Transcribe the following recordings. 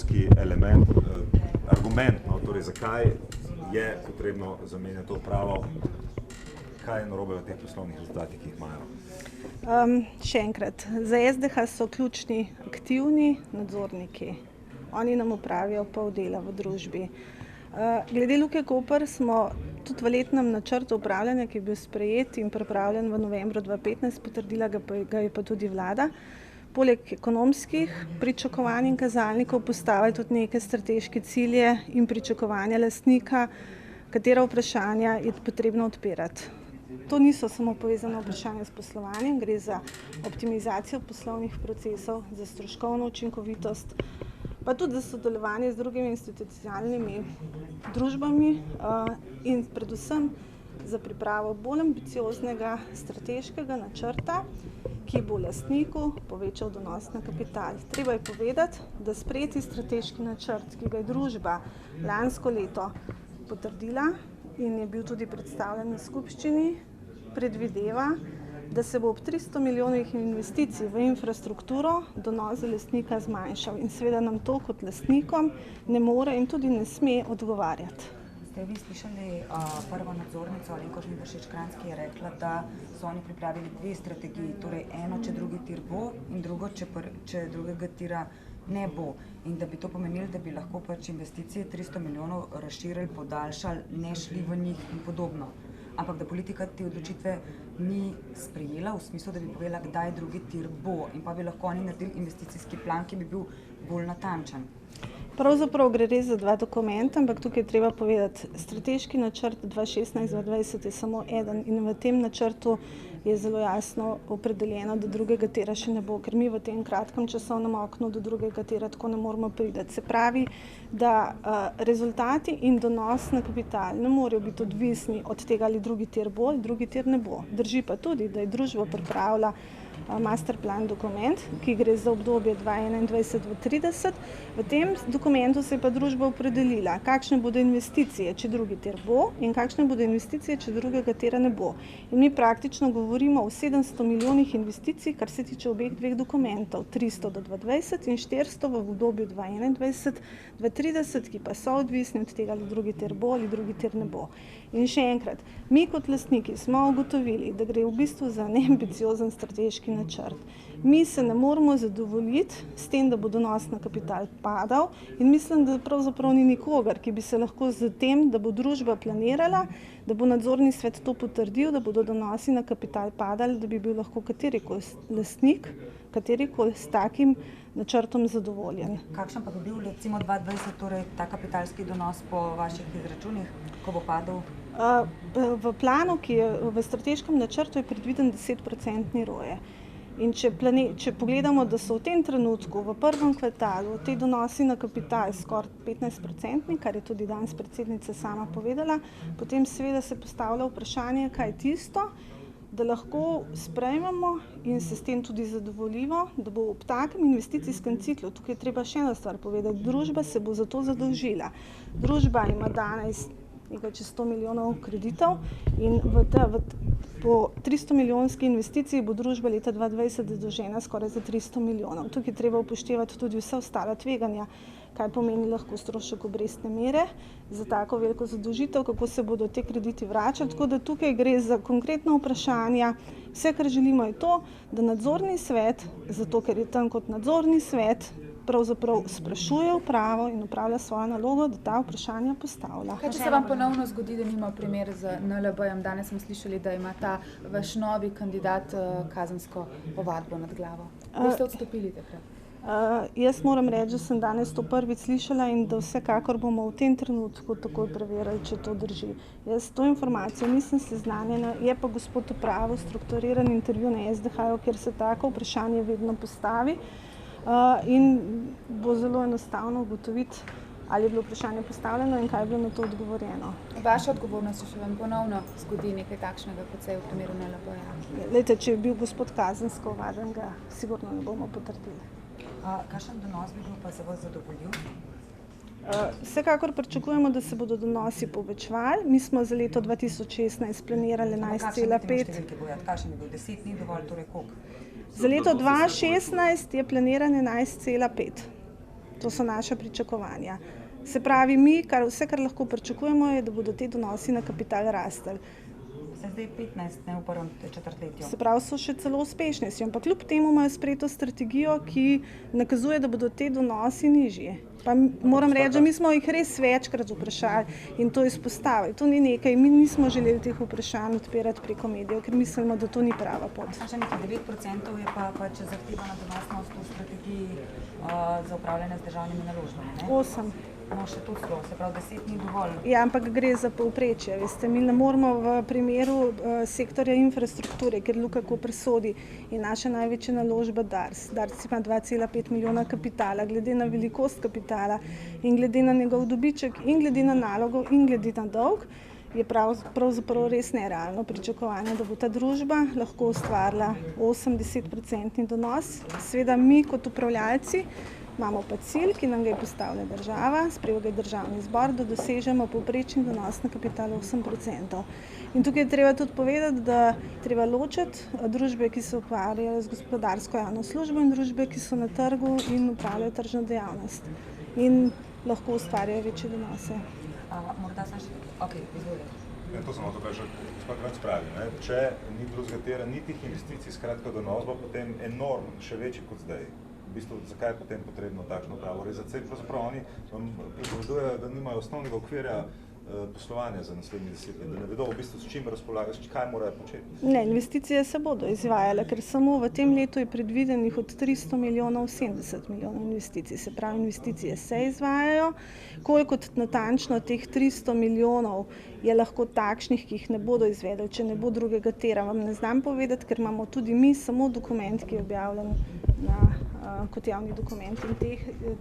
ekonomski element, argument, no, torej zakaj je potrebno zamenjati to upravo, kaj je narobe v teh poslovnih rezultatih, ki jih imajo? Še enkrat, za SDH so ključni aktivni nadzorniki. Oni nam opravijo pol dela v družbi. Glede Luke Koper smo tudi v letnem načrtu upravljanja, ki je bil sprejet in pripravljen v novembru 2015, potrdila ga je pa tudi vlada. Poleg ekonomskih pričakovanj in kazalnikov postavili tudi neke strateške cilje in pričakovanja lastnika, katera vprašanja je potrebno odpirati. To niso samo povezane vprašanja s poslovanjem, gre za optimizacijo poslovnih procesov, za stroškovno učinkovitost, pa tudi za sodelovanje z drugimi institucionalnimi družbami in predvsem za pripravo bolj ambicioznega strateškega načrta, ki bo lastniku povečal donos na kapital. Treba je povedati, da sprejeti strateški načrt, ki ga je družba lansko leto potrdila in je bil tudi predstavljen na skupščini, predvideva, da se bo ob 300 milijonih investicij v infrastrukturo donos za lastnika zmanjšal in seveda nam to kot lastnikom ne more in tudi ne sme odgovarjati. Ste vi slišali prvo nadzornico Alenko Žnidaršič-Kranjc, ki je rekla, da so oni pripravili dve strategiji, torej eno, če drugi tir bo in drugo, če drugega tira ne bo. In da bi to pomenilo, da bi lahko pač investicije 300 milijonov razširili, podaljšali, ne šli v njih in podobno. Ampak da politika te odločitve ni sprejela v smislu, da bi povedala, kdaj drugi tir bo in pa bi lahko oni naredili investicijski plan, ki bi bil bolj natančen. Pravzaprav gre res za dva dokumenta, ampak tukaj je treba povedati, strateški načrt 2016-2020 je samo eden in v tem načrtu je zelo jasno opredeljeno, da drugega tira še ne bo, ker mi v tem kratkem časovnem oknu do drugega tira tako ne moramo priti. Se pravi, da rezultati in donos na kapital ne morejo biti odvisni od tega, ali drugi tir bo ali drugi tir ne bo. Drži pa tudi, da je družba pripravila masterplan dokument, ki gre za obdobje 2021-2030. V tem dokumentu se je pa družba opredelila, kakšne bodo investicije, če drugi tir bo in kakšne bodo investicije, če drugega tira ne bo. In mi praktično govorimo o 700 milijonih investicij, kar se tiče obeh dveh dokumentov, 300 do 2020 in 400 v obdobju 2021-2030, ki pa so odvisni od tega, ali drugi tir bo ali drugi tir ne bo. In še enkrat, mi kot lastniki smo ugotovili, da gre v bistvu za neambiciozen strateški načrt. Mi se ne moremo zadovoljiti s tem, da bo donos na kapital padal in mislim, da pravzaprav ni nikogar, ki bi se lahko z tem, da bo družba planirala, da bo nadzorni svet to potrdil, da bodo donosi na kapital padali, da bi bil lahko katerikoli lastnik, katerikoli s takim načrtom zadovoljen. Kakšen pa bi bil recimo 2020, torej ta kapitalski donos po vaših izračunih, ko bo padel? V planu, ki je v strateškem načrtu, je predviden 10% ROE. In če pogledamo, da so v tem trenutku, v prvem kvartalu, te donosi na kapital skoraj 15%, kar je tudi danes predsednica sama povedala, potem seveda se postavlja vprašanje, kaj je tisto, da lahko sprejmemo in se s tem tudi zadovoljimo, da bo ob takem investicijskem ciklu, tukaj je treba še ena stvar povedati, družba se bo za to zadolžila. Družba ima danes nekaj čez 100 milijonov kreditov in po 300 milijonski investiciji bo družba leta 2020 zadolžena skoraj za 300 milijonov. Tukaj treba upoštevati tudi vse ostale tveganja, kaj pomeni lahko strošek obrestne mere za tako veliko zadolžitev, kako se bodo te krediti vračali. Tako da tukaj gre za konkretna vprašanja. Vse, kar želimo, je to, da nadzorni svet, zato ker je tam kot nadzorni svet, pravzaprav sprašuje upravo in upravlja svojo nalogo, da ta vprašanja postavlja. Kaj, če se vam ponovno zgodi, da nima primer z NLB-jem? Danes smo slišali, da ima ta vaš novi kandidat kazensko ovadbo nad glavo. Boste odstopili takrat? Jaz moram reči, da sem danes to prvič slišala in da vsekakor bomo v tem trenutku takoj preverili, če to drži. Jaz to informacijo nisem seznanjena, je pa gospod opravil strukturiran intervju na SDH-ju, kjer se tako vprašanje vedno postavi. In bo zelo enostavno ugotoviti, ali je bilo vprašanje postavljeno in kaj je bilo na to odgovorjeno. Vaša odgovornost, če vam ponovno zgodi nekaj takšnega, kot se je v primeru NLB-ja? Glejte, če je bil gospod kazensko ovaden, ga sigurno ne bomo potrdili. Kakšen donos bi bil pa za vas zadovoljil? Vsekakor pričakujemo, da se bodo donosi povečevali. Mi smo za leto 2016 planirali 11,5. Kakšen je bil? 10 ni dovolj, torej koliko? Za leto 2016 je planiran 11,5. To so naša pričakovanja. Se pravi, vse, kar lahko pričakujemo, je, da bodo te donosi na kapital rastli. Se zdaj 15, ne v prvem četrtletju. Se pravi, so še celo uspešnejši, ampak kljub temu imajo sprejeto strategijo, ki nakazuje, da bodo te donosi nižji. Pa moram reči, da mi smo jih res večkrat vprašali in to izpostavili. To ni nekaj, mi nismo želeli teh vprašanj odpirati preko medijev, ker mislimo, da to ni prava pot. Še nekaj 9% je pač zahtevana donosnost v strategiji za upravljanje z državnimi naložbami, ne? 8. No, še to celo, se pravi 10 ni dovolj. Ja, ampak gre za povprečje. Veste, mi ne moramo v primeru sektorja infrastrukture, ker Luka Koper sodi in naša največja naložba DARS. DARS ima 2,5 milijona kapitala, glede na velikost kapitala in glede na njegov dobiček in glede na nalogo in glede na dolg, je pravzaprav res nerealno pričakovanje, da bo ta družba lahko ustvarila 80% donos. Seveda mi kot upravljalci imamo pa cilj, ki nam ga je postavila država, sprejel ga je državni zbor, da dosežemo povprečni donos na kapital 8%. In tukaj je treba tudi povedati, da treba ločiti družbe, ki se ukvarjajo z gospodarsko javno službo in družbe, ki so na trgu in upravljajo tržno dejavnost in lahko ustvarjajo večje donose. Morda sem še... Ok, izvolite. To samo to, kar že gospod Kranjc pravi, ne? Če ni drugega tira, ni tih investicij, skratka donos bo potem enormen, še večji kot zdaj. V bistvu, zakaj je potem potrebno takšno pravo rezati? Pravzaprav oni vam pripovedujejo, da nimajo osnovnega okvirja poslovanja za naslednji 10 let, da ne vedo v bistvu s čim razpolagajo, kaj morajo početi. Ne, investicije se bodo izvajale, ker samo v tem letu je predvidenih od 300 milijonov 70 milijonov investicij. Se pravi, investicije se izvajajo. Koliko natančno teh 300 milijonov je lahko takšnih, ki jih ne bodo izvedeli, če ne bo drugega tira, vam ne znam povedati, ker imamo tudi mi samo dokument, ki je objavljen kot javni dokument in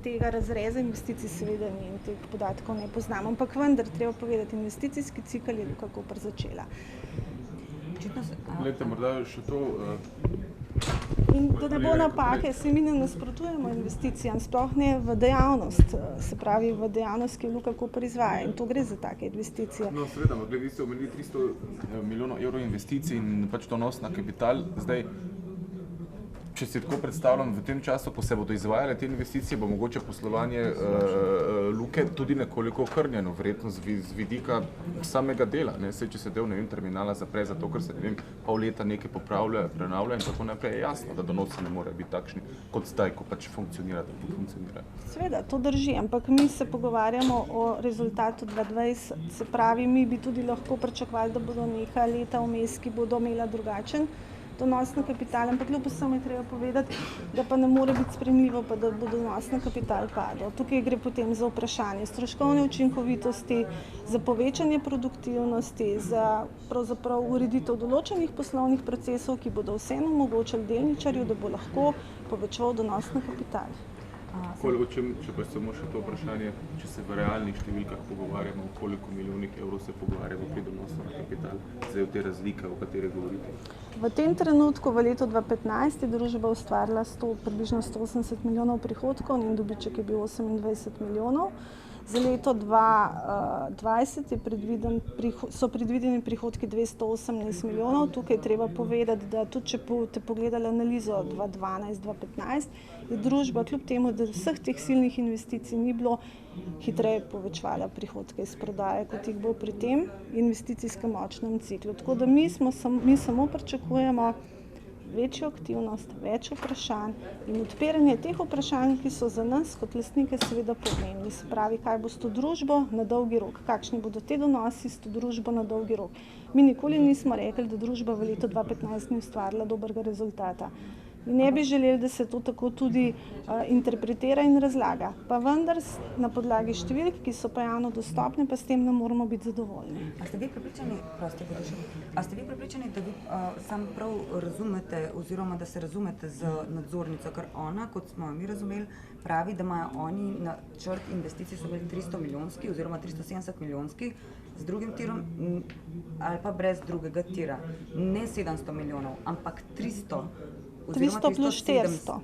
tega razreza investicij seveda ni in teh podatkov ne poznamo, ampak vendar treba povedati, investicijski cikl je Luka Koper začela. Glejte, morda še to... In da ne bo napake, se mi ne nasprotujemo investicijam, sploh ne v dejavnost, se pravi v dejavnost, ki Luka Koper izvaja in to gre za take investicije. No, seveda, vi ste omenili 300 milijonov evrov investicij in pač donos na kapital. Zdaj, če si tako predstavljam, v tem času, ko se bodo izvajale te investicije, bo mogoče poslovanje Luke tudi nekoliko okrnjeno, verjetno z vidika samega dela. Saj, če se del terminala zapre zato, ker se pol leta nekaj popravlja, prenavlja in tako naprej, je jasno, da donosi ne morejo biti takšni kot zdaj, ko pač funkcionira, tako funkcionira. Seveda, to drži, ampak mi se pogovarjamo o rezultatu 2020, se pravi, mi bi tudi lahko pričakovali, da bodo neka leta vmes, ki bodo imela drugačen donos na kapital, ampak kljub vsemu je treba povedati, da pa ne more biti sprejemljivo, pa da bo donos na kapital padel. Tukaj gre potem za vprašanje stroškovne učinkovitosti, za povečanje produktivnosti, za pravzaprav ureditev določenih poslovnih procesov, ki bodo vseeno omogočili delničarju, da bo lahko povečeval donos na kapital. Če pa samo še to vprašanje, če se v realnih številkah pogovarjamo, o koliko milijonih evrov se pogovarjamo pri donosu na kapital, zdaj v te razlike, o katere govorite? V tem trenutku, v letu 2015, je družba ustvarila približno 180 milijonov prihodkov in dobiček je bil 28 milijonov. Za leto 2020 so predvideni prihodki 218 milijonov. Tukaj je treba povedati, da tudi če boste pogledali analizo 2012-2015, je družba kljub temu, da vseh teh silnih investicij ni bilo, hitreje povečevala prihodke iz prodaje, kot jih bo pri tem investicijskem močnem ciklu. Tako da mi samo pričakujemo večjo aktivnost, več vprašanj in odpiranje teh vprašanj, ki so za nas kot lastnike seveda pomembni. Se pravi, kaj bo s to družbo na dolgi rok, kakšni bodo te donosi s to družbo na dolgi rok. Mi nikoli nismo rekli, da družba v letu 2015 ni ustvarila dobrega rezultata. In ne bi želeli, da se to tako tudi interpretira in razlaga. Pa vendar na podlagi številk, ki so pa javno dostopne, pa s tem ne moramo biti zadovoljni. A ste vi prepričani, da vi sam prav razumete oziroma da se razumete z nadzornico, ker ona, kot smo mi razumeli, pravi, da imajo oni načrt investicij so bili 300 milijonski oziroma 370 milijonski z drugim tirom ali pa brez drugega tira. Ne 700 milijonov, ampak 300 plus 400.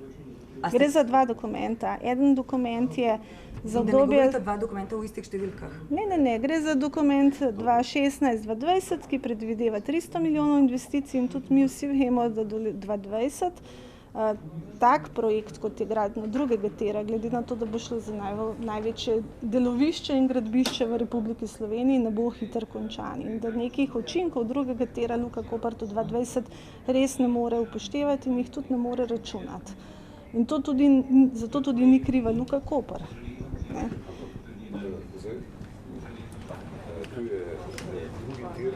Gre za dva dokumenta. Eden dokument je za obdobje... Da ne govorite dva dokumenta v istih številkah? Ne. Gre za dokument 2016-2020, ki predvideva 300 milijonov investicij in tudi mi vsi vemo, da do 2020 Tak projekt, kot je gradnja drugega tira, glede na to, da bo šlo za največje delovišče in gradbišče v Republiki Sloveniji, ne bo hitro končan. In da nekih učinkov drugega tira Luka Koper do 2020 res ne more upoštevati in jih tudi ne more računati. In zato tudi ni kriva Luka Koper. Ne? Tu je drugi tir,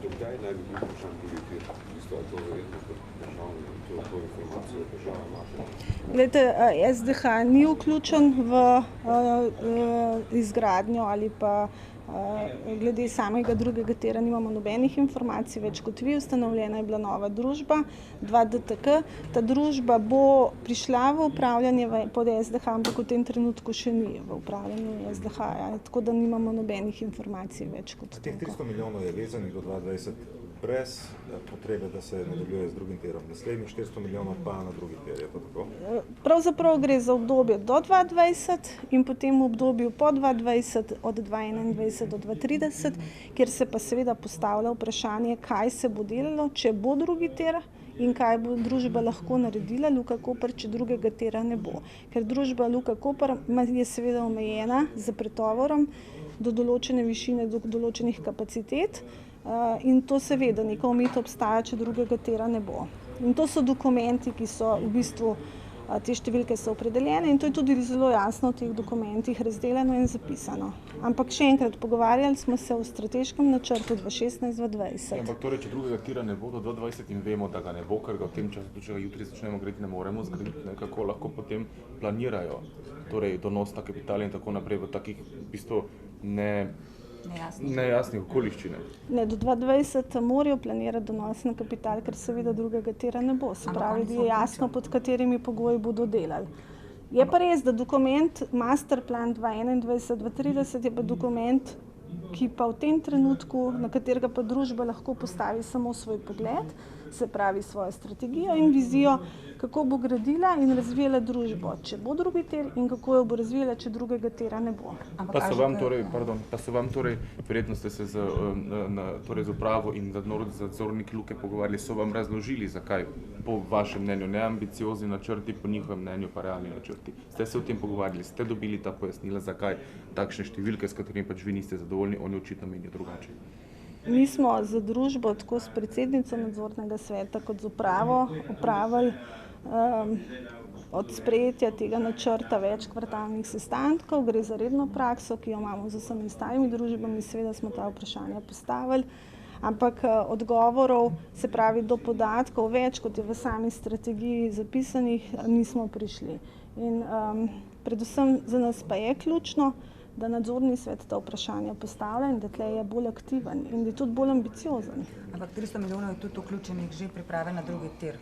dokdaj naj bi bil končan drugi tir? Isto je to verjetno kot državno, to informacijo država ima. Glejte, SDH ni vključen v izgradnjo ali pa glede samega drugega tira nimamo nobenih informacij, več kot vi. Ustanovljena je bila nova družba, 2DTK. Ta družba bo prišla v upravljanje pod SDH, ampak v tem trenutku še ni v upravljanju SDH, tako da nimamo nobenih informacij več kot Teh toliko. 300 milijonov je vezanih do 2020 brez potrebe, da se nadaljuje z drugim tirom. Naslednjih 400 milijonov pa na drugi tir, je to tako? Pravzaprav gre za obdobje do 2020 in potem v obdobju po 2020 od 2021 do 2030, kjer se pa seveda postavlja vprašanje, kaj se bo delalo, če bo drugi tir in kaj bo družba lahko naredila Luka Koper, če drugega tira ne bo. Ker družba Luka Koper je seveda omejena z pretovorom do določene višine, do določenih kapacitet. In to seveda neka omejitev obstaja, če drugega tira ne bo. In to so dokumenti, ki so v bistvu, te številke so opredeljene in to je tudi zelo jasno v teh dokumentih razdeljeno in zapisano. Ampak še enkrat, pogovarjali smo se o strateškem načrtu 2016-2020. Ampak torej, če drugega tira ne bo do 2020 in vemo, da ga ne bo, ker ga v tem času, če ga jutri začnemo graditi, ne moremo zgraditi, kako lahko potem planirajo torej donos na kapital in tako naprej v takih v bistvu nejasnih okoliščine. Ne, do 2020 morajo planirati donos na kapital, ker seveda drugega tira ne bo. Se pravi, da je jasno, pod katerimi pogoji bodo delali. Je pa res, da dokument Masterplan 2021-2030 je pa dokument, ki pa v tem trenutku, na katerega pa družba lahko postavi samo svoj pogled, se pravi svojo strategijo in vizijo, kako bo gradila in razvijala družbo, če bo drugi tir in kako jo bo razvijala, če drugega tira ne bo. Pa so vam torej, verjetno ste se z upravo in nadzorniki Luke pogovarjali, so vam razložili, zakaj po vašem mnenju neambiciozni načrti, po njihovem mnenju pa realni načrti. Ste se o tem pogovarjali, ste dobili ta pojasnila, zakaj takšne številke, s katerimi pač vi niste zadovoljni, oni očitno menijo drugače. Mi smo za družbo, tako s predsednico nadzornega sveta kot z upravo, opravili od sprejetja tega načrta več kvartalnih sestankov. Gre za redno prakso, ki jo imamo z vsemi ostalimi družbami, seveda smo ta vprašanja postavili, ampak odgovorov, se pravi do podatkov, več kot je v sami strategiji zapisanih, nismo prišli. In predvsem za nas pa je ključno, da nadzorni svet ta vprašanja postavlja in da tle je bolj aktiven in da je tudi bolj ambiciozen. Ampak 300 milijonov je tudi vključenih že priprave na drugi tir.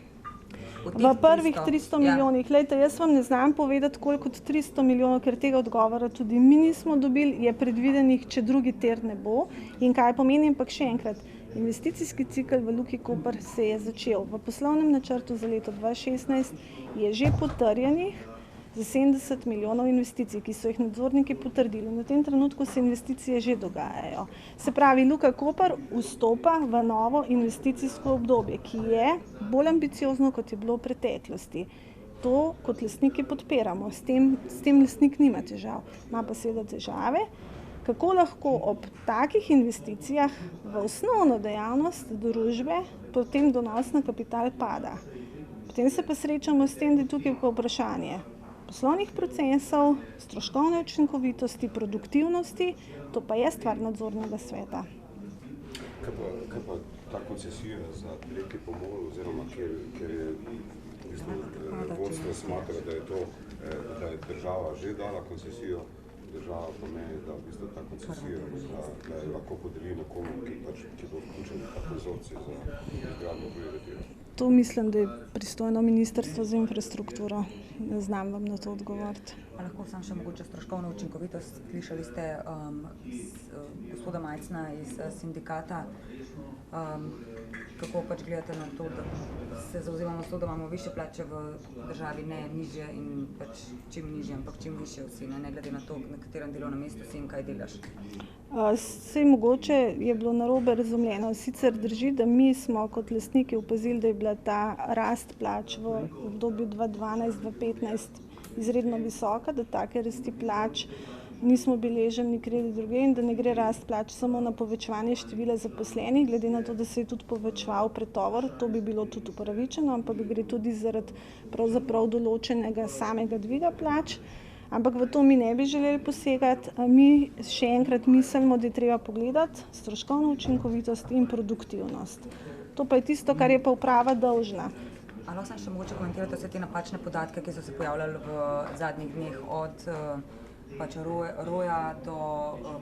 V prvih 300 milijonih, glejte, jaz vam ne znam povedati, koliko od 300 milijonov, ker tega odgovora tudi mi nismo dobili, je predvidenih, če drugi tir ne bo. In kaj pomeni, ampak še enkrat, investicijski cikel v Luki Koper se je začel. V poslovnem načrtu za leto 2016 je že potrjenih za 70 milijonov investicij, ki so jih nadzorniki potrdili. Na tem trenutku se investicije že dogajajo. Se pravi, Luka Koper vstopa v novo investicijsko obdobje, ki je bolj ambiciozno, kot je bilo v preteklosti. To kot lastniki podpiramo. S tem lastnik nima težav. Ima pa seveda težave, kako lahko ob takih investicijah v osnovno dejavnost družbe potem donos na kapital pada. Potem se pa srečamo s tem, da je tukaj vprašanje poslovnih procesov, stroškovne učinkovitosti, produktivnosti, to pa je stvar nadzornega sveta. Kaj pa ta koncesija za reki Pomol, oziroma ker je vodstvo smatra, da je država že dala koncesijo, država pomeni, da v bistvu ta koncesija da je lahko podeli nekomu, ki bo vključen v ta konzorcij za izgradnjo drugega tira. To mislim, da je pristojno Ministrstvo za infrastrukturo. Ne znam vam na to odgovoriti. Lahko sam še mogoče stroškovno učinkovitost. Slišali ste gospoda Majcna iz sindikata. kako pač gledate na to, da se zauzemamo za to, da imamo više plače v državi, ne nižje in pač čim nižje, ampak čim više vsi, ne glede na to, na katerem delovnem mestu si in kaj delaš. Sej mogoče je bilo narobe razumljeno. Sicer drži, da mi smo kot lastniki opazili, da je bila ta rast plač v obdobju 2012-2015 izredno visoka, da take rasti plač nismo beležili nikjer druge in da ne gre rast plač samo na povečevanje števila zaposlenih, glede na to, da se je tudi povečeval pretovor, to bi bilo tudi upravičeno, ampak gre tudi zaradi pravzaprav določenega samega dviga plač. Ampak v to mi ne bi želeli posegati. Mi še enkrat mislimo, da je treba pogledati stroškovno učinkovitost in produktivnost. To pa je tisto, kar je pa uprava dolžna. Ali lahko še mogoče komentirate vse te napačne podatke, ki so se pojavljali v zadnjih dneh od pač roja do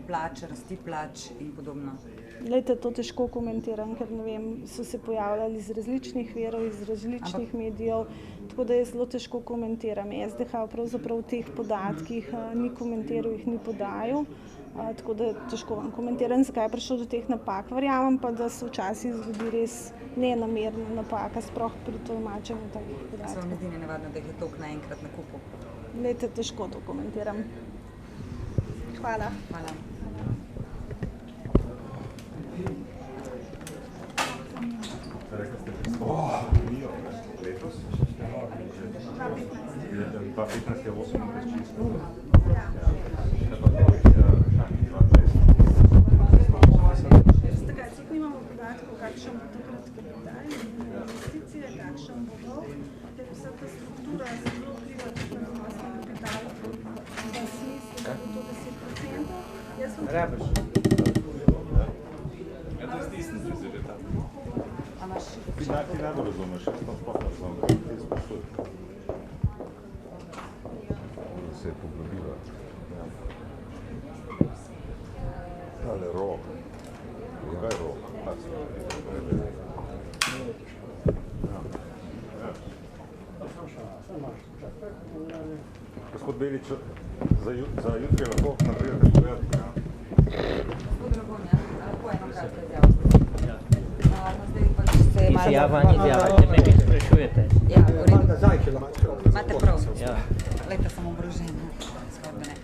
plač, rasti plač in podobno? Glejte, to težko komentiram, ker ne vem, so se pojavljali iz različnih virov, iz različnih medijev, tako da jaz zelo težko komentiram. SDH pravzaprav v teh podatkih ni komentiral, jih ni podajal, tako da težko vam komentiram, zakaj je prišlo do teh napak. Verjamem pa, da se včasih zgodi res nenamerna napaka, sploh pri tolmačenju takih podatkov. Se vam ne zdi nenavadno, da jih je toliko naenkrat na kupu? Glejte, težko to komentiram. Hvala. Hvala. Letos? 2015 je 28 čisto. Takrat tudi nimamo podatkov, kakšen bo takrat kapital, investicije, kakšen bo dolg, ker vsa ta struktura zelo vpliva tudi na donosni kapital v smislu, da bo to 10%. Jaz sem Ti najbolj razumeš, jaz to sploh ne razumem, kaj ti sprašujem. Se je poglobila. Tale rok. Kaj je rok? Gospod Belič, za jutri lahko naprijete povedati. Gospod Dragonja, lahko eno kratko izjavo. Zdaj pač se je malo... Izjava, če me vi sprašujete. Ja, v redu. Imate prav. Ja. Lejte, sem oborožena.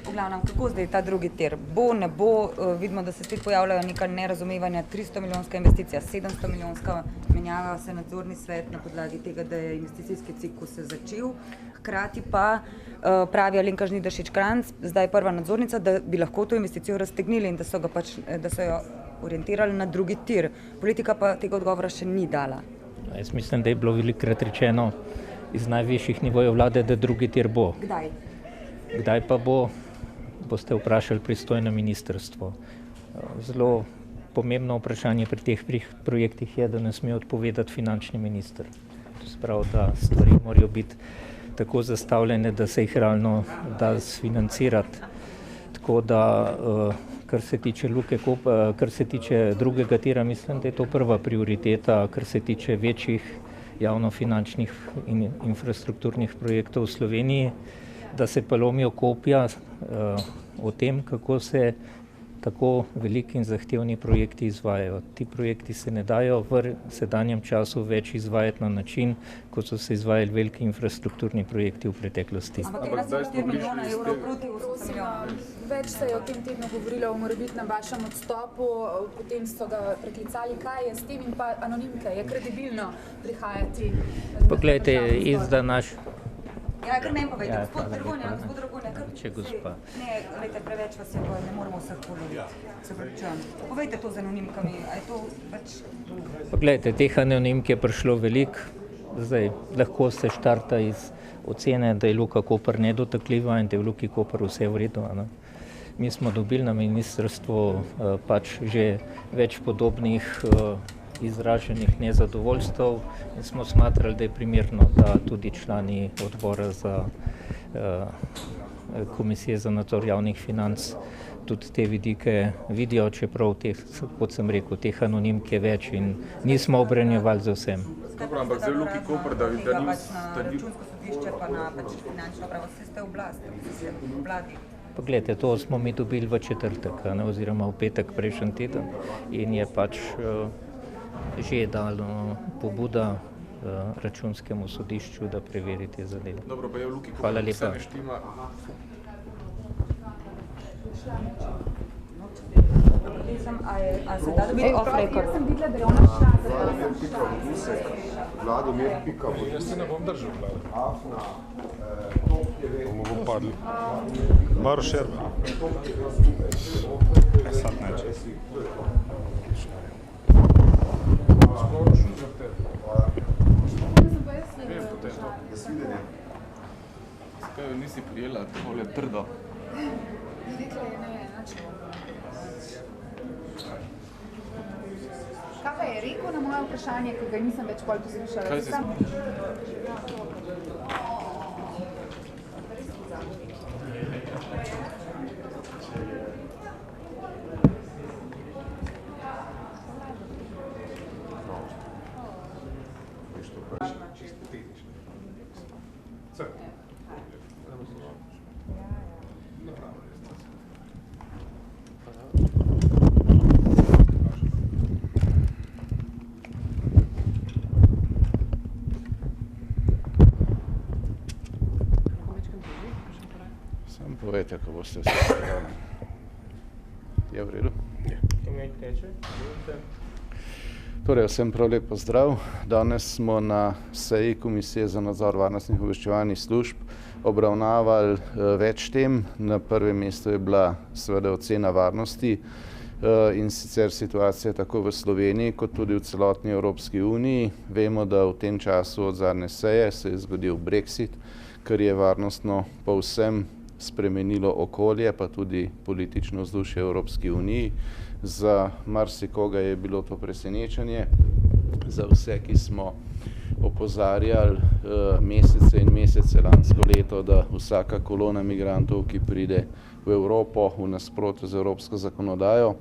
V glavnem, kako zdaj ta drugi tir? Bo, ne bo, vidimo, da se spet pojavljajo neka nerazumevanja, 300 milijonska investicija, 700 milijonska, menjava se nadzorni svet na podlagi tega, da je investicijski ciklus se začel. Hkrati pa pravi Alenka Žnidaršič Kranjc, zdaj prva nadzornica, da bi lahko to investicijo raztegnili in da so jo orientirali na drugi tir. Politika pa tega odgovora še ni dala. Jaz mislim, da je bilo velikokrat rečeno iz najvišjih nivojev vlade, da drugi tir bo. Kdaj? Kdaj pa bo, boste vprašali pristojno ministrstvo. Zelo pomembno vprašanje pri teh projektih je, da ne sme odpovedati finančni minister. To se pravi, da stvari morajo biti tako zastavljene, da se jih realno da sfinancirati. Tako da, kar se tiče Luke Koper, kar se tiče drugega tira, mislim, da je to prva prioriteta, kar se tiče večjih javnofinančnih in infrastrukturnih projektov v Sloveniji, da se pa lomijo kopja o tem, kako se tako veliki in zahtevni projekti izvajajo. Ti projekti se ne dajo v sedanjem času več izvajati na način, kot so se izvajali veliki infrastrukturni projekti v preteklosti. Ampak 1,4 milijona evrov proti 8 milijonov. Več se je o tem tednu govorilo o morebitnem vašem odstopu, potem so ga preklicali, kaj je s tem in pa anonimke, je kredibilno prihajati? Poglejte, izda naš... Ja, kar meni povejte, gospod Dragonja, kar... Če gospa. Ne, glejte, preveč vas je, ne moramo vseh poloviti, se pravičujem. Povejte to z anonimkami, a je to pač... Poglejte, teh anonimk je prišlo veliko, zdaj lahko se štarta iz ocene, da je Luka Koper nedotakljiva in da je v Luki Koper vse v redu. Mi smo dobili na ministrstvu pač že več podobnih izraženih nezadovoljstev in smo smatrali, da je primerno, da tudi člani odbora za Komisije za nadzor javnih financ tudi te vidike vidijo, čeprav teh, kot sem rekel, teh anonimk je več in nismo obremenjevali za vsem. Dobro, ampak zdaj Luki Koper, da ni... Na računsko sodišče pa na finančno upravo, vse ste v vladi. Poglejte, to smo mi dobili v četrtek, oziroma v petek prejšnji teden in je pač že je dalo pobuda računskemu sodišču, da preveri te zadeve. Dobro, pa je v Luki, ko Hvala vse lepa. ne štima. A se da dobiti off record? Jaz sem videla, da je ona šla za Vladomir Pika, Jaz se ne bom držal, Vlado. Afna, Bomo bo padli. Maro Šerba. Sad neče. Zakaj jo nisi prijela takole trdo? Kaj pa je rekel na moje vprašanje, ko ga nisem več pol poslušala? Kaj si Sam povejte, ko boste vse spravili. Je v redu? Torej, vsem prav lep pozdrav. Danes smo na seji Komisije za nadzor varnostnih obveščevalnih služb obravnavali več tem. Na prvem mestu je bila seveda ocena varnosti in sicer situacija tako v Sloveniji kot tudi v celotni Evropski uniji. Vemo, da v tem času od zadnje seje se je zgodil Brexit, kar je varnostno povsem spremenilo okolje, pa tudi politično vzdušje v Evropski uniji. Za marsikoga je bilo to presenečenje, za vse, ki smo opozarjali mesece in mesece lansko leto, da vsaka kolona migrantov, ki pride v Evropo v nasprotju z evropsko zakonodajo,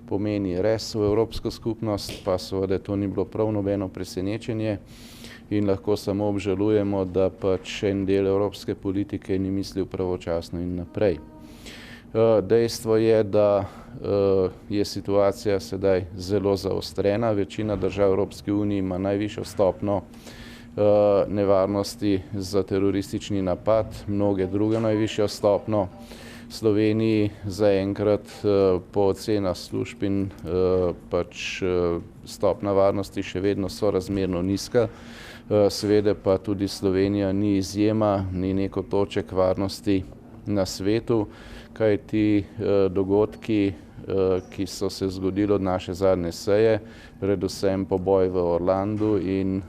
pomeni res v Evropsko skupnost, pa seveda to ni bilo prav nobeno presenečenje in lahko samo obžalujemo, da pač en del evropske politike ni mislil pravočasno in naprej. Dejstvo je, da je situacija sedaj zelo zaostrena. Večina držav Evropske unije ima najvišjo stopnjo nevarnosti za teroristični napad, mnoge druge najvišjo stopnjo. V Sloveniji zaenkrat po ocenah služb in pač stopnja varnosti še vedno sorazmerno nizka. Seveda pa tudi Slovenija ni izjema, ni neko toček varnosti na svetu, kaj ti dogodki, ki so se zgodili od naše zadnje seje, predvsem poboj v Orlandu in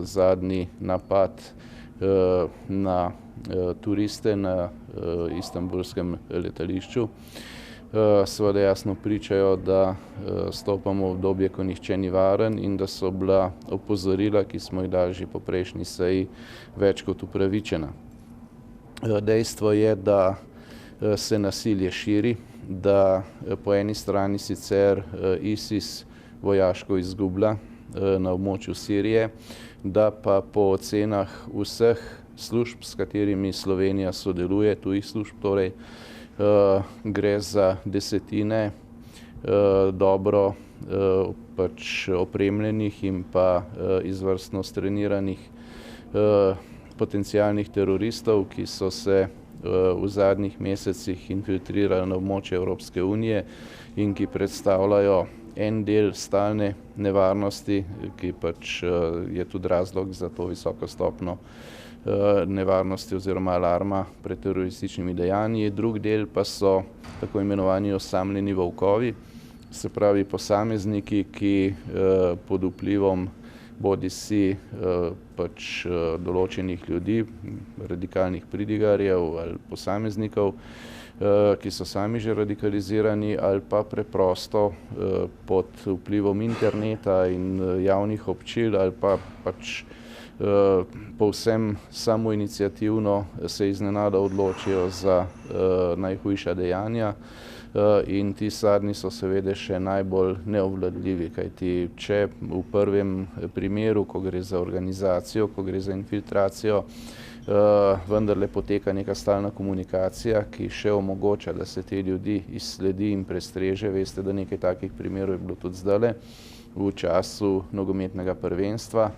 zadnji napad na turiste na istanbulskem letališču, seveda jasno pričajo, da stopamo v obdobje, ko nihče ni varen in da so bila opozorila, ki smo jih dali že po prejšnji seji, več kot upravičena. Dejstvo je, da se nasilje širi, da po eni strani sicer ISIS vojaško izgublja na območju Sirije, da pa po ocenah vseh služb, s katerimi Slovenija sodeluje, tujih služb torej, gre za desetine dobro pač opremljenih in pa izvrstno streniranih potencialnih teroristov, ki so se v zadnjih mesecih infiltrirali na območje Evropske unije in ki predstavljajo en del stalne nevarnosti, ki pač je tudi razlog za to visoko stopnjo nevarnosti oziroma alarma pred terorističnimi dejanji. Drug del pa so tako imenovani osamljeni volkovi, se pravi posamezniki, ki pod vplivom bodisi pač določenih ljudi, radikalnih pridigarjev ali posameznikov, ki so sami že radikalizirani ali pa preprosto pod vplivom interneta in javnih občil ali pa pač povsem samoiniciativno se iznenada odločijo za najhujša dejanja. In ti zadnji so seveda še najbolj neobvladljivi, kajti če v prvem primeru, ko gre za organizacijo, ko gre za infiltracijo, vendarle poteka neka stalna komunikacija, ki še omogoča, da se te ljudi izsledi in prestreže. Veste, da nekaj takih primerov je bilo tudi zdajle. v času nogometnega prvenstva,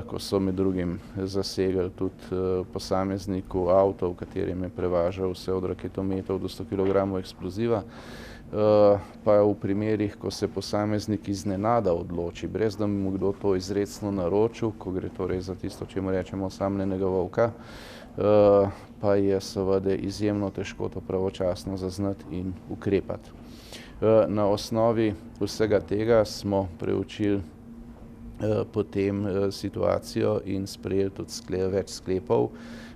ko so med drugim zasegli tudi posamezniku avto, v katerem je prevažal vse od raketometov do 100 kg eksploziva, pa v primerih, ko se posameznik iznenada odloči, brez da mu kdo to izrecno naročil, ko gre torej za tisto, čemu rečemo osamljenega volka, pa je seveda izjemno težko to pravočasno zaznati in ukrepati. Na osnovi vsega tega smo preučili potem situacijo in sprejeli tudi več sklepov,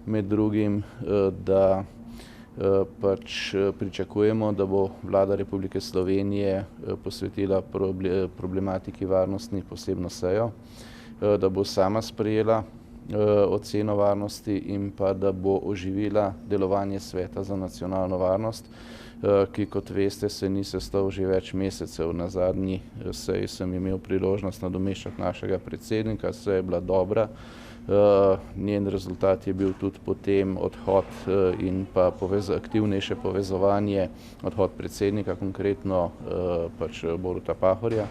med drugim, da pač pričakujemo, da bo Vlada Republike Slovenije posvetila problematiki varnosti posebno sejo, da bo sama sprejela oceno varnosti in pa da bo oživila delovanje Sveta za nacionalno varnost, ki, kot veste, se ni sestal že več mesecev. Na zadnji seji sem imel priložnost nadomeščati našega predsednika, seja je bila dobra. Njen rezultat je bil tudi potem odhod in pa aktivnejše povezovanje, odhod predsednika, konkretno pač Boruta Pahorja,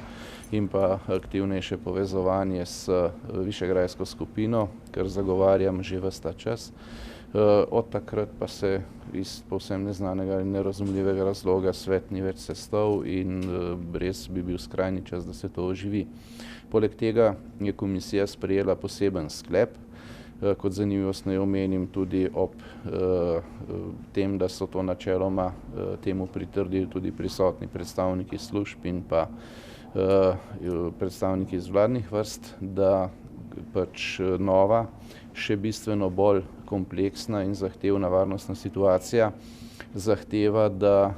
in pa aktivnejše povezovanje s Višegrajsko skupino, kar zagovarjam že ves ta čas. Od takrat pa se iz povsem neznanega in nerazumljivega razloga svet ni več sestal in res bi bil skrajni čas, da se to oživi. Poleg tega je komisija sprejela poseben sklep, kot zanimivost naj omenim tudi ob tem, da so to načeloma temu pritrdili tudi prisotni predstavniki služb in pa predstavniki iz vladnih vrst, da pač nova, še bistveno bolj kompleksna in zahtevna varnostna situacija zahteva, da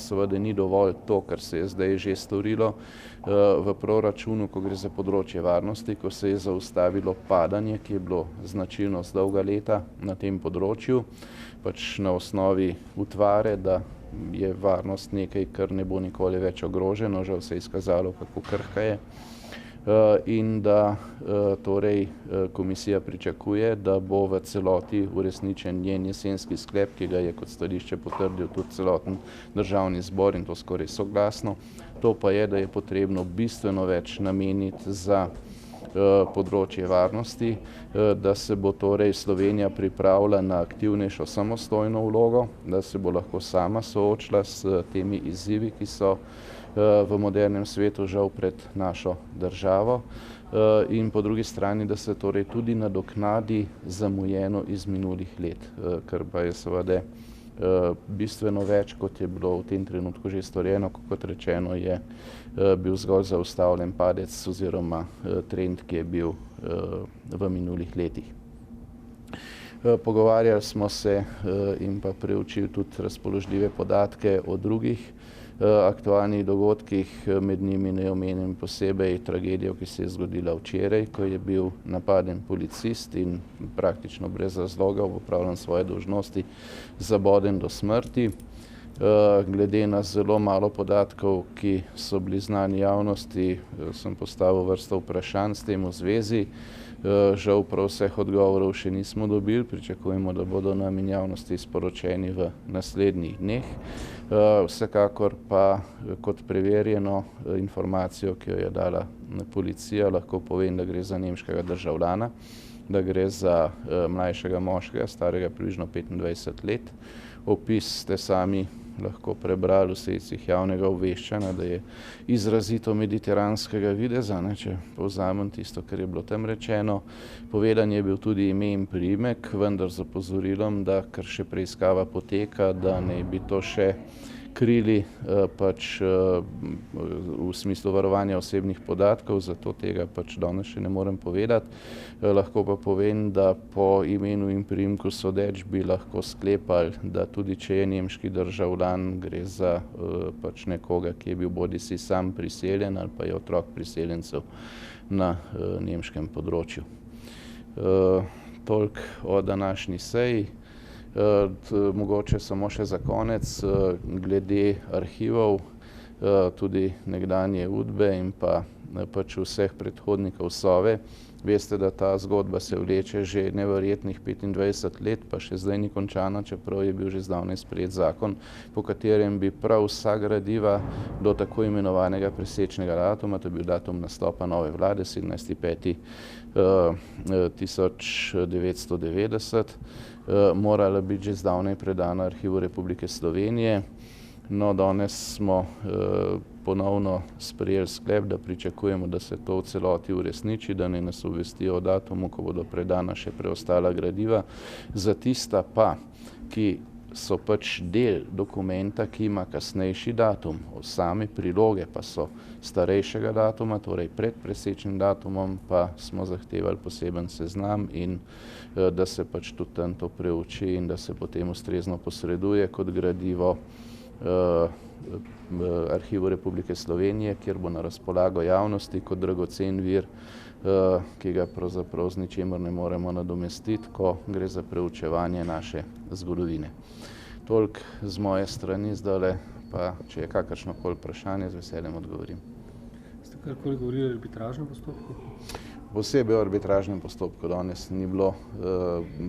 seveda ni dovolj to, kar se je zdaj že storilo v proračunu, ko gre za področje varnosti, ko se je zaustavilo padanje, ki je bilo značilnost dolga leta na tem področju, pač na osnovi utvare, da je varnost nekaj, kar ne bo nikoli več ogroženo, žal se je izkazalo, kako krhka je. In da torej komisija pričakuje, da bo v celoti uresničen njen jesenski sklep, ki ga je kot stališče potrdil tudi celoten državni zbor in to skoraj soglasno. To pa je, da je potrebno bistveno več nameniti za področje varnosti, da se bo torej Slovenija pripravila na aktivnejšo samostojno vlogo, da se bo lahko sama soočila s temi izzivi, ki so v modernem svetu žal pred našo državo, in po drugi strani, da se torej tudi nadoknadi zamujeno iz minulih let, kar pa je seveda bistveno več, kot je bilo v tem trenutku že storjeno. Kot rečeno, je bil zgolj zaustavljen padec oziroma trend, ki je bil v minulih letih. Pogovarjali smo se in pa preučili tudi razpoložljive podatke o drugih aktualnih dogodkih, med njimi ne omenim posebej tragedijo, ki se je zgodila včeraj, ko je bil napaden policist in praktično brez razloga ob opravljanju svoje dolžnosti zaboden do smrti. Glede na zelo malo podatkov, ki so bili znani javnosti, sem postavil vrsto vprašanj s tem v zvezi. Žal prav vseh odgovorov še nismo dobili, pričakujemo, da bodo nam in javnosti sporočeni v naslednjih dneh. Vsekakor pa kot preverjeno informacijo, ki jo je dala policija, lahko povem, da gre za nemškega državljana, da gre za mlajšega moškega, starega približno 25 let. Opis ste sami lahko prebrali v sredstvih javnega obveščanja, da je izrazito mediteranskega videza, če povzamem tisto, kar je bilo tam rečeno. Povedan je bil tudi ime in priimek, vendar z opozorilom, da ker še preiskava poteka, da naj bi to še krili pač v smislu varovanja osebnih podatkov, zato tega pač danes še ne morem povedati. Lahko pa povem, da po imenu in priimku sodeč bi lahko sklepali, da tudi če je nemški državljan, gre za pač nekoga, ki je bil bodisi sam priseljen ali pa je otrok priseljencev na nemškem področju. Toliko o današnji seji. Mogoče samo še za konec, glede arhivov, tudi nekdanje Udbe in pa pač vseh predhodnikov Sove, Veste, da ta zgodba se vleče že neverjetnih 25 let, pa še zdaj ni končana, čeprav je bil že zdavnaj sprejet zakon, po katerem bi prav vsa gradiva do tako imenovanega presečnega datuma, to je bil datum nastopa nove vlade, 17.5.1990, morala biti že zdavnaj predana Arhivu Republike Slovenije. No, danes smo ponovno sprejeli sklep, da pričakujemo, da se to v celoti uresniči, da ne nas obvestijo o datumu, ko bodo predana še preostala gradiva. Za tista pa, ki so pač del dokumenta, ki ima kasnejši datum, same priloge pa so starejšega datuma, torej pred presečnim datumom, pa smo zahtevali poseben seznam in da se pač tudi tam to preuči in da se potem ustrezno posreduje kot gradivo Arhivu Republike Slovenije, kjer bo na razpolago javnosti kot dragocen vir, ki ga pravzaprav z ničemer ne moremo nadomestiti, ko gre za preučevanje naše zgodovine. Toliko z moje strani zdajle, pa če je kakršnokoli vprašanje, z veseljem odgovorim. Ste karkoli govorili o arbitražnem postopku? Posebej o arbitražnem postopku danes ni bilo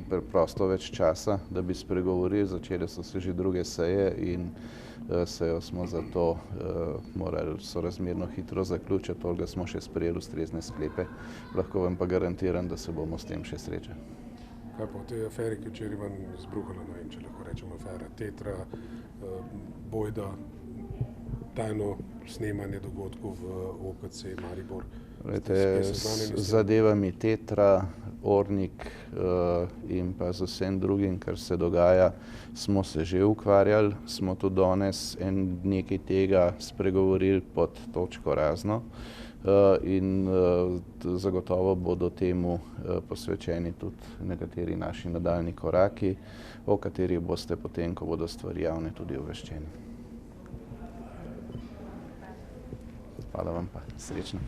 preprosto več časa, da bi spregovorili, začele so se že druge seje in sejo smo zato morali sorazmerno hitro zaključiti, toliko smo še sprejeli ustrezne sklepe, lahko vam pa garantiram, da se bomo s tem še srečali. Kaj pa v tej aferi, ki včeraj ven izbruhala, no in če lahko rečemo afera Tetra, bojda, tajno snemanje dogodkov v OKC Maribor? Z zadevami Tetra, Ornik in pa z vsem drugim, kar se dogaja, smo se že ukvarjali, smo tudi danes nekaj tega spregovorili pod točko razno in zagotovo bodo temu posvečeni tudi nekateri naši nadaljni koraki, o katerih boste potem, ko bodo stvari javne, tudi obveščeni. Hvala vam pa, srečno.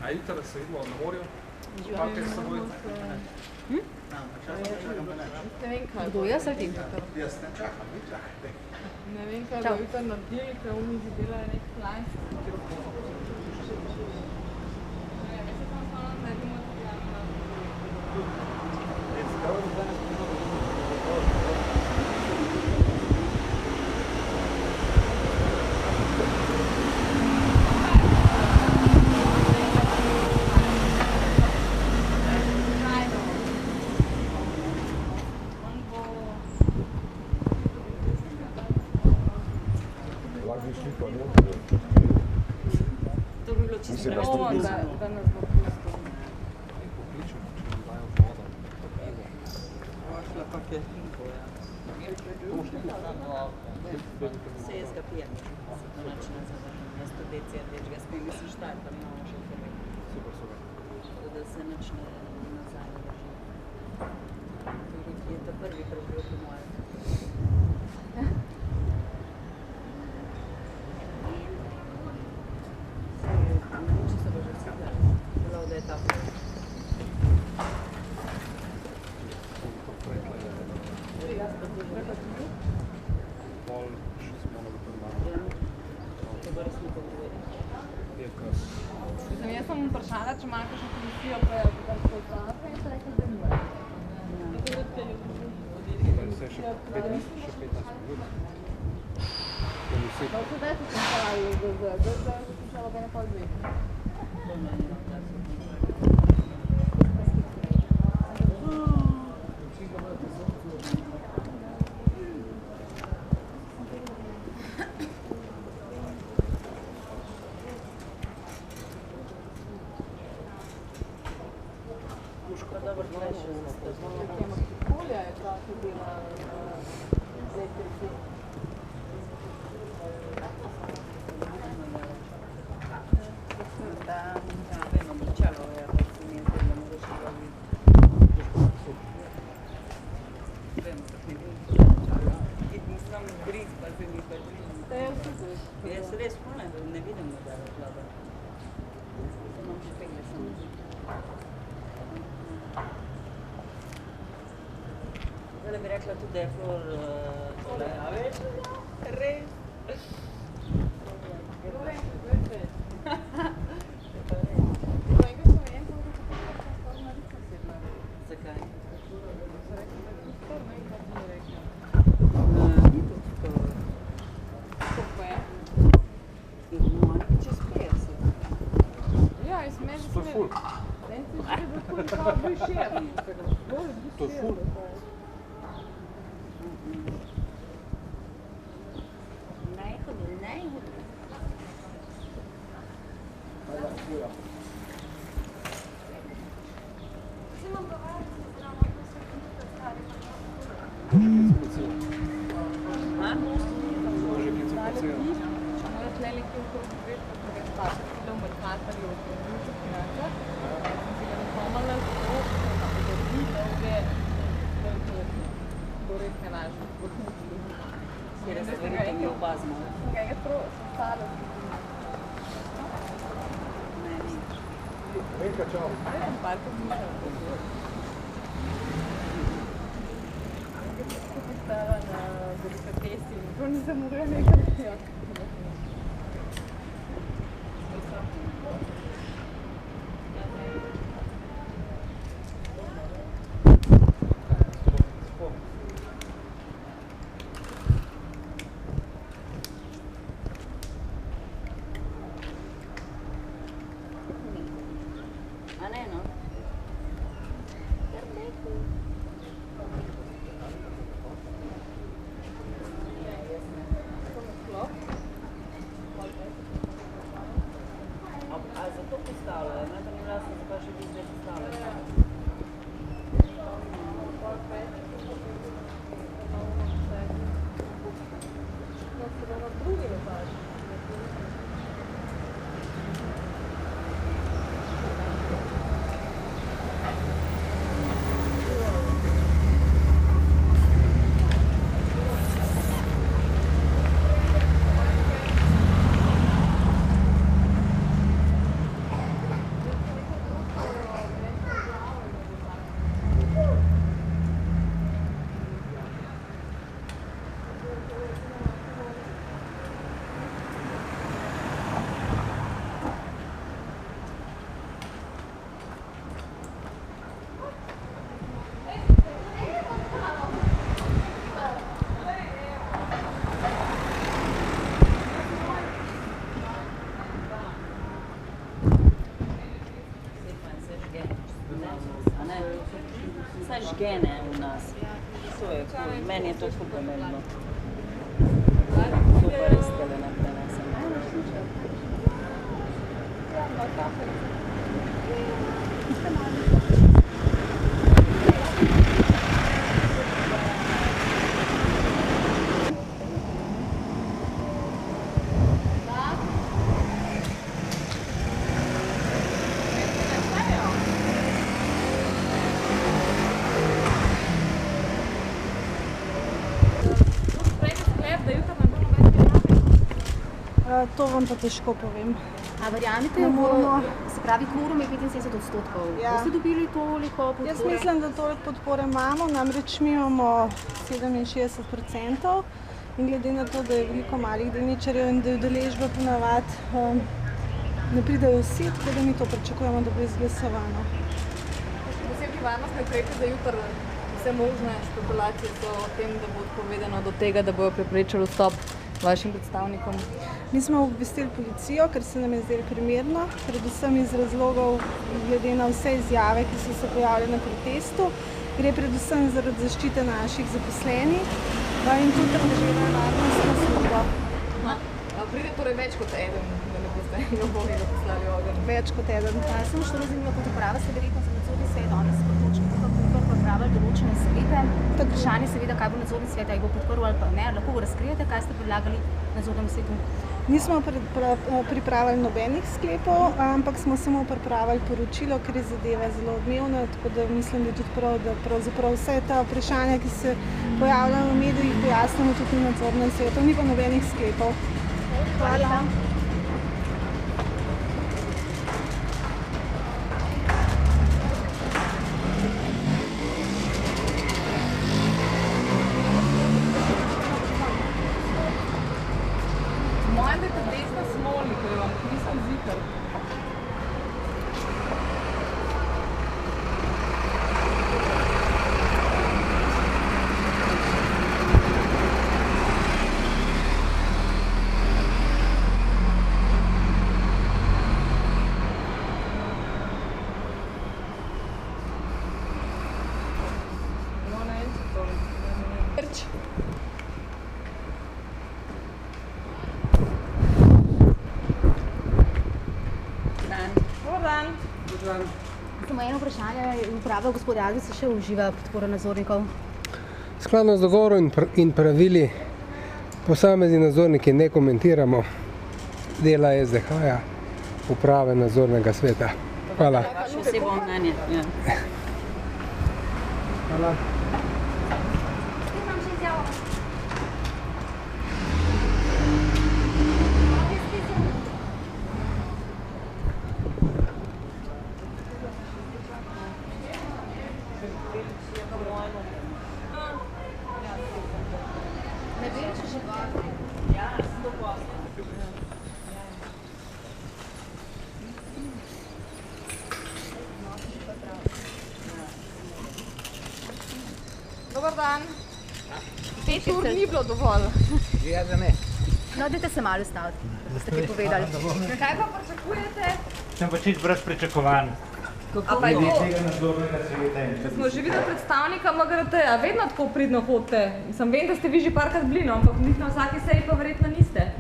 A jutra se vidimo na morju? Papir s seboj? Ne vem kaj. Kdo jaz ali ti? Jaz ne čakam, vi čakajte. Ne vem kaj bo jutra naredili, ker oni že delajo nek plan. To bi bilo čisto da nas bo pustil. Se jaz ga pijem, do noči nazaj, jaz to deci rdeč ga spijem, mislim štaj, pa imamo še krvi. Super. Da se nič ne nazaj drži. Je to prvi preživel po moje. Če se bo že vsegljala, bilo da je ta prvi. Jaz sem vprašala, če ima kakšno komisijo, pa je odpravljala in se rekla, da nima. Se še 15 minut. Pa sedaj se sem pravila, da je skušala pa na pol dveh. Polja je ta, ki dela elektriki. Jaz res ne vidim, da je vlada. Imam še pegle samo. Zdaj bi rekla tudi, da je Flor tole. A veš, res. To je ful. To je ful. Žgene v nas. To je cool. Meni je to ful pomembno. To pa res tele ne prenesem. To vam pa težko povem. A verjamete, se pravi, kvorum je 75%. Ja. Boste dobili toliko podpore? Jaz mislim, da toliko podpore imamo, namreč mi imamo 67% in glede na to, da je veliko malih delničarjev in da je udeležba ponavadi ne pridejo vsi, tako da mi to pričakujemo, da bo izglasovano. Posebni varnostni ukrepi za jutri, vse možne špekulacije so o tem, da bo odpovedano do tega, da bojo preprečili vstop vašim predstavnikom. Mi smo obvestili policijo, ker se nam je zdelo primerno, predvsem iz razlogov glede na vse izjave, ki so se pojavile na protestu. Gre predvsem zaradi zaščite naših zaposlenih in tudi angažirajo varnostno službo. Pride torej več kot eden, da ne boste nobonega poslali ogenj. Več kot eden. Sem što razumela, kot uprava ste verjetno za nadzorni svet danes točno pripravili določene sklepe. Vprašanje seveda, kaj bo nadzorni svet, ali bo podprl ali pa ne. Lahko razkrijete, kaj ste predlagali nadzornemu svetu? Nismo pripravili nobenih sklepov, ampak smo samo pripravili poročilo, ker je zadeva zelo odmevna, tako da mislim, da je tudi prav, da pravzaprav vse ta vprašanja, ki se pojavljajo v medijih, pojasnimo tudi v nadzornem svetu. Ni pa nobenih sklepov. Hvala. Mojem je pa desna smolnik, ker vam nisem zikr. Dobar dan. Samo eno vprašanje, uprava gospoda Jazbeca še uživa podporo nadzornikov? Skladno z dogovorom in pravili posamezni nadzorniki ne komentiramo dela SDH-ja, uprave nadzornega sveta. Hvala. Še osebno mnenje. Hvala. Dobar dan. 5 ur ni bilo dovolj. Ja, za me. No, dajte se malo staviti, da ste kaj povedali. Kaj pa pričakujete? Sem pa čisto brez pričakovanj. Če smo že videli predstavnika MGRT-ja, vedno tako pridno hodite. Vem, da ste vi že parkrat bili, ampak niti na vsaki seji pa verjetno niste.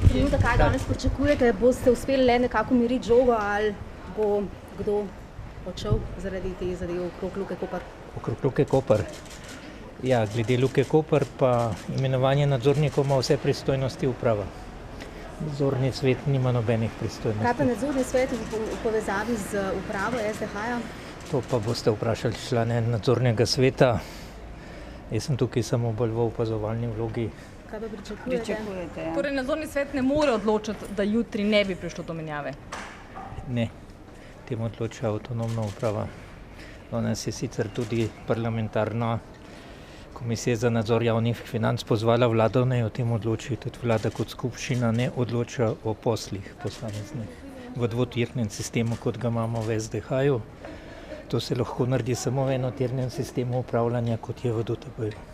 Trenutek, kaj danes pričakujete? Boste uspeli le nekako umiriti žogo ali bo kdo odšel zaradi te zadeve okrog Luke Koper? Okrog Luke Koper. Ja, glede Luke Koper pa imenovanje nadzornikov ima vse pristojnosti uprava. Nadzorni svet nima nobenih pristojnosti. Kaj pa nadzorni svet v povezavi z upravo SDH-ja? To pa boste vprašali člane nadzornega sveta. Jaz sem tukaj samo bolj v opazovalni vlogi. Kaj pa pričakujete? Torej, nadzorni svet ne more odločiti, da jutri ne bi prišlo do menjave? Ne, tem odloča avtonomna uprava. Danes je sicer tudi parlamentarna komisija za nadzor javnih financ pozvala vlado, naj o tem odloči. Tudi vlada kot skupščina ne odloča o poslih posameznih v dvotirnem sistemu, kot ga imamo v SDH-ju. To se lahko naredi samo v enotirnem sistemu upravljanja, kot je v DUTB-ju.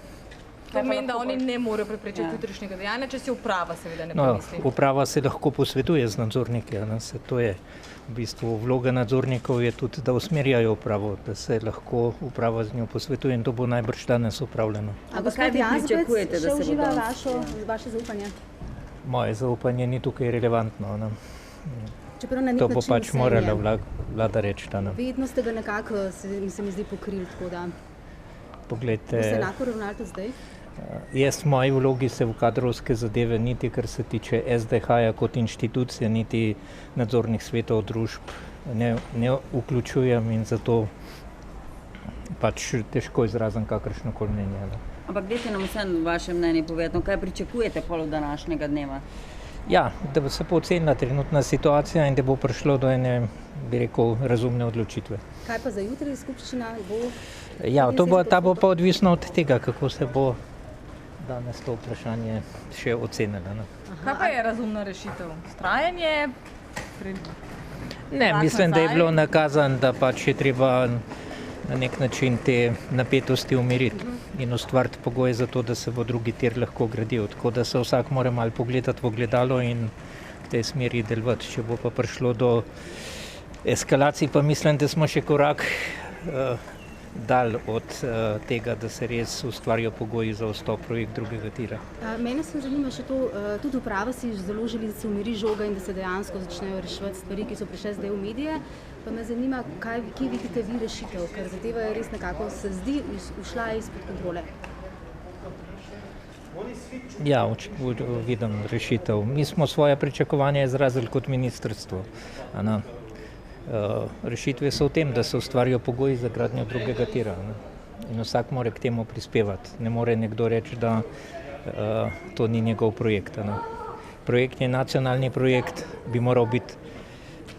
To pomeni, da oni ne morejo preprečiti jutrišnjega dejanja, če si uprava seveda ne pomisli. Uprava se lahko posvetuje z nadzorniki. To je v bistvu vloga nadzornikov je tudi, da usmerjajo upravo, da se lahko uprava z njo posvetuje in to bo najbrž danes upravljeno. A gospod Jazbec še uživa vaše zaupanje? Moje zaupanje ni tukaj relevantno. To bo pač morala vlada reči. Vedno ste ga nekako, se mi zdi, pokrili, tako da Poglejte, boste enako ravnali tudi zdaj? Jaz v moji vlogi se v kadrovske zadeve niti, kar se tiče SDH-ja kot inštitucije, niti nadzornih svetov družb ne vključujem in zato pač težko izrazim kakršnokoli mnenje. Ampak dajte nam vseeno vaše mnenje povedati, kaj pričakujete pol današnjega dneva? Ja, da bo se ocenila trenutna situacija in da bo prišlo do ene, bi rekel, razumne odločitve. Kaj pa za jutri skupščina bo? Ja, ta bo pa odvisno od tega, kako se bo danes to vprašanje še ocenilo. Kaj pa je razumna rešitev? Vztrajanje? Ne, mislim, da je bilo nakazano, da pač je treba na nek način te napetosti umiriti in ustvariti pogoje za to, da se bo drugi tir lahko gradil. Tako da se vsak mora malo pogledati v ogledalo in v tej smeri delovati. Če bo pa prišlo do eskalacij, pa mislim, da smo še korak dal od tega, da se res ustvarijo pogoji za vstop projekt drugega tira. Mene se zanima še to, tudi uprava si zelo želi, da se umiri žoga in da se dejansko začnejo reševati stvari, ki so prišle zdaj v medije. Pa me zanima, kje vidite vi rešitev, ker zadeva je res nekako, se zdi, ušla izpod kontrole. Ja, vidim rešitev. Mi smo svoje pričakovanja izrazili kot ministrstvo. Rešitve so v tem, da se ustvarijo pogoji za gradnjo drugega tira. In vsak mora k temu prispevati. Ne more nekdo reči, da to ni njegov projekt. Projekt je nacionalni projekt, bi moral biti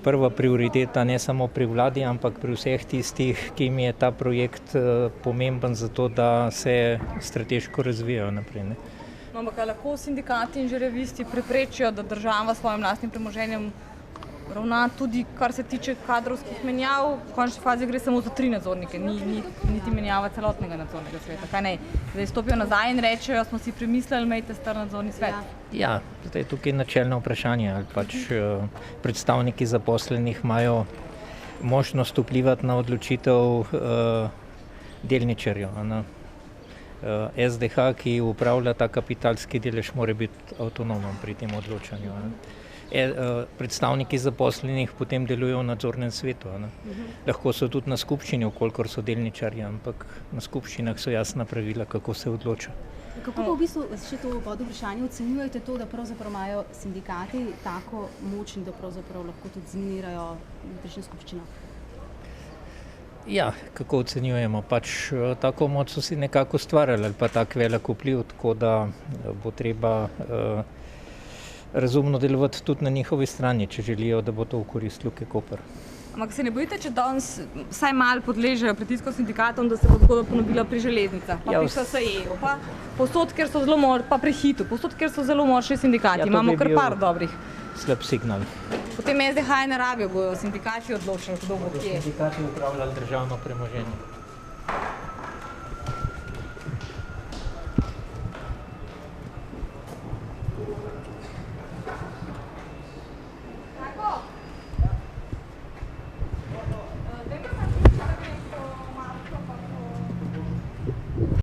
prva prioriteta ne samo pri vladi, ampak pri vseh tistih, ki jim je ta projekt pomemben za to, da se strateško razvijajo naprej. No, ampak lahko sindikati in žerevisti preprečijo, da država s svojim lastnim premoženjem ravna tudi, kar se tiče kadrovskih menjav, v končni fazi gre samo za 3 nadzornike, niti menjava celotnega nadzornega sveta. Kaj ne? Zdaj stopijo nazaj in rečejo, smo si premislili, imejte star nadzorni svet. Ja, zdaj tukaj je načelno vprašanje, ali pač predstavniki zaposlenih imajo možnost vplivati na odločitev delničarjev. SDH, ki upravlja ta kapitalski delež, mora biti avtonomen pri tem odločanju. Predstavniki zaposlenih potem delujejo v nadzornem svetu. Lahko so tudi na skupščini, kolikor so delničarji, ampak na skupščinah so jasna pravila, kako se odloča. Kako pa v bistvu, še to pod vprašanje, ocenjujete to, da pravzaprav imajo sindikati tako moč in da pravzaprav lahko tudi zminirajo jutrišnjo skupščino? Ja, kako ocenjujemo? Pač tako moč so si nekako stvarjali, ali pa tak velik vpliv, tako da bo treba razumno delovati tudi na njihovi strani, če želijo, da bo to v korist Luke Koper. Ampak se ne bojite, če danes vsaj malo podležejo pritiskom sindikatom, da se bo zgodba ponovila pri železnicah, pa pri SSE-ju, pa povsod, kjer so zelo pa pri Hitu, povsod, kjer so zelo močni sindikati, imamo kar par dobrih. Slab signal. Potem SDH ne rabijo, bojo sindikati odločili, kdo bo kje. Sindikati upravljali državno premoženje.